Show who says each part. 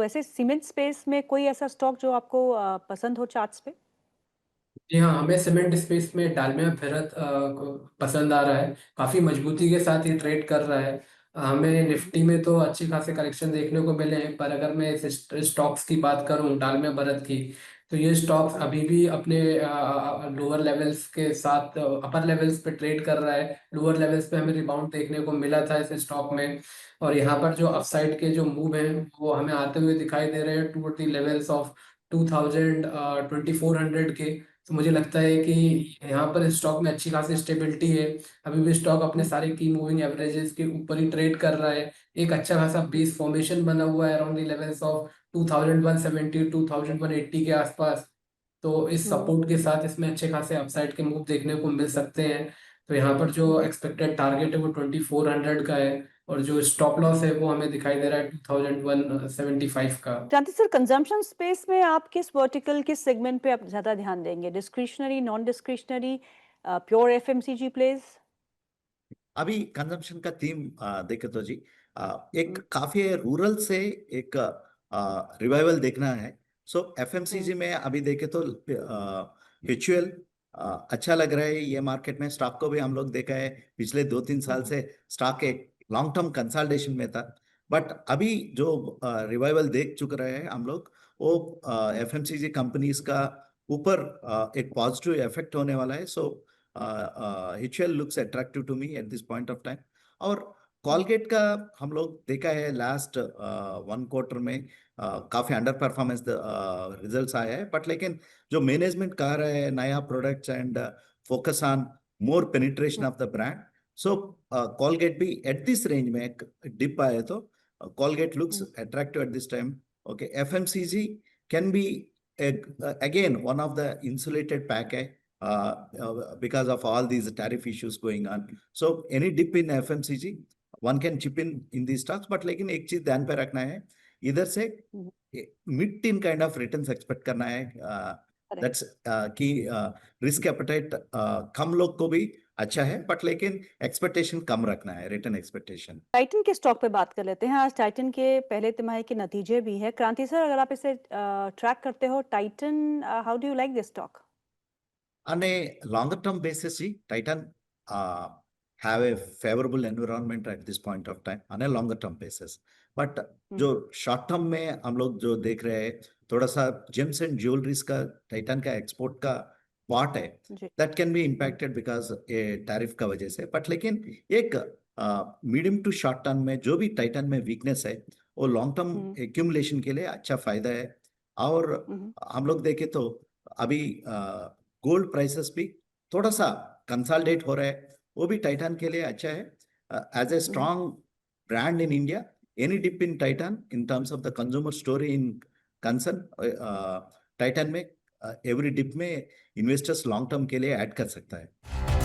Speaker 1: तो ऐसे cement space में कोई ऐसा स्टॉक जो आपको पसंद हो चार्ट्स पे?
Speaker 2: जी हाँ, हमें सीमेंट स्पेस में डालमिया भारत को पसंद आ रहा है। काफी मजबूती के साथ ये ट्रेड कर रहा है। हमें
Speaker 1: हुँ,
Speaker 2: निफ्टी में तो अच्छे खासे करेक्शन देखने को मिले हैं, पर अगर मैं इस स्टॉक्स की बात करूं डालमिया भारत की, तो ये स्टॉक्स अभी भी अपने लोअर लेवल्स के साथ अपर लेवल्स पे ट्रेड कर रहा है। लोअर लेवल्स पे हमें रिबाउंड देखने को मिला था इस स्टॉक में, और यहाँ पर जो अपसाइड के जो मूव हैं वो हमें आते हुए दिखाई दे रहे हैं टू दी लेवल्स ऑफ 2000 2400 के। तो मुझे लगता है कि यहाँ पर स्टॉक में अच्छी खासी स्टेबिलिटी है। अभी भी स्टॉक अपने
Speaker 1: हुँ,
Speaker 2: सारे की मूविंग एवरेजेस के ऊपर ही ट्रेड कर रहा है। एक अच्छा खासा
Speaker 1: हुँ,
Speaker 2: बेस फॉर्मेशन बना हुआ है अराउंड द लेवल्स ऑफ 2170 2180 के आसपास। तो इस
Speaker 1: हुँ।
Speaker 2: सपोर्ट के साथ इसमें अच्छे खासे अपसाइड के मूव देखने को मिल सकते हैं। तो यहाँ पर जो एक्सपेक्टेड टारगेट है वो 2400 का है, और जो स्टॉप लॉस है वो हमें दिखाई दे रहा है 2175 का।
Speaker 1: क्रांति सर, कंजम्पशन स्पेस में आप किस वर्टिकल, किस सेगमेंट पे आप ज़्यादा ध्यान देंगे? Discretionary, non discretionary, pure FMCG plays?
Speaker 3: अभी कंजम्पशन का थीम देखे तो जी एक
Speaker 1: हुँ,
Speaker 3: काफी रूरल से एक रिवाइवल देखना है। सो
Speaker 1: हुँ,
Speaker 3: एफएमसीजी में अभी देखे तो हिचुअल अच्छा लग रहा है। ये मार्केट में स्टॉक को भी हम लोग देखा है पिछले 2-3 साल
Speaker 1: हुँ,
Speaker 3: से स्टॉक एक लॉन्ग टर्म कंसल्टेशन में था। बट अभी जो रिवाइवल देख चुक रहे हैं हम लोग, वो
Speaker 1: हुँ,
Speaker 3: एफएमसीजी कंपनीज का ऊपर एक पॉजिटिव इफेक्ट होने वाला है। सो HL looks attractive to me at this point of time। और
Speaker 1: हुँ,
Speaker 3: कॉलगेट का हम लोग देखा है लास्ट 1 क्वार्टर में काफी अंडर परफॉर्मेंस रिजल्ट्स आए हैं। बट लेकिन जो मैनेजमेंट कह रहा है नया products and focus on more penetration
Speaker 1: hmm,
Speaker 3: of the brand. So Colgate भी एट दिस रेंज में एक डिप आए तो Colgate looks
Speaker 1: hmm,
Speaker 3: attractive at this time. Okay, FMCG can be again one of the insulated pack because of all these tariff issues going on. So any dip in FMCG, one can chip in these stocks, but लेकिन एक चीज ध्यान पे रखना है, इधर से
Speaker 1: um,
Speaker 3: mid teen kind of returns expect करना है।
Speaker 1: करेक्ट।
Speaker 3: दैट्स कि रिस्क एपेटाइट कम लोग को भी अच्छा है, बट लेकिन एक्सपेक्टेशन कम रखना है, रिटर्न एक्सपेक्टेशन।
Speaker 1: टाइटन के स्टॉक पे बात कर लेते हैं। आज टाइटन के पहले तिमाही के नतीजे भी हैं। क्रांति सर, अगर आप इसे ट्रैक करते हो, Titan, how do you like this stock?
Speaker 3: On a longer term basis, see, Titan have a favorable environment at this point of time on a longer term basis. But
Speaker 1: हुँ,
Speaker 3: जो short term में हम लोग जो देख रहे हैं, थोड़ा सा जेम्स एंड ज्वेलरीज का टाइटन का एक्सपोर्ट का पार्ट है,
Speaker 1: जी।
Speaker 3: That can be
Speaker 1: um,
Speaker 3: impacted because ये टैरिफ का वजह से। बट लेकिन एक मीडियम टू शॉर्ट टर्म में जो भी टाइटन में वीकनेस है, वो लॉन्ग टर्म
Speaker 1: हुँ,
Speaker 3: एक्यूमुलेशन के लिए अच्छा फायदा है। और
Speaker 1: हुँ,
Speaker 3: हम लोग देखें तो अभी गोल्ड प्राइसेस भी थोड़ा सा कंसोलिडेट हो रहा है, वो भी टाइटन के लिए अच्छा है। एज ए
Speaker 1: हुँ।
Speaker 3: Strong brand in India, any dip in Titan in terms of the consumer story in concern, Titan में every dip में investors long term के लिए ऐड कर सकता है।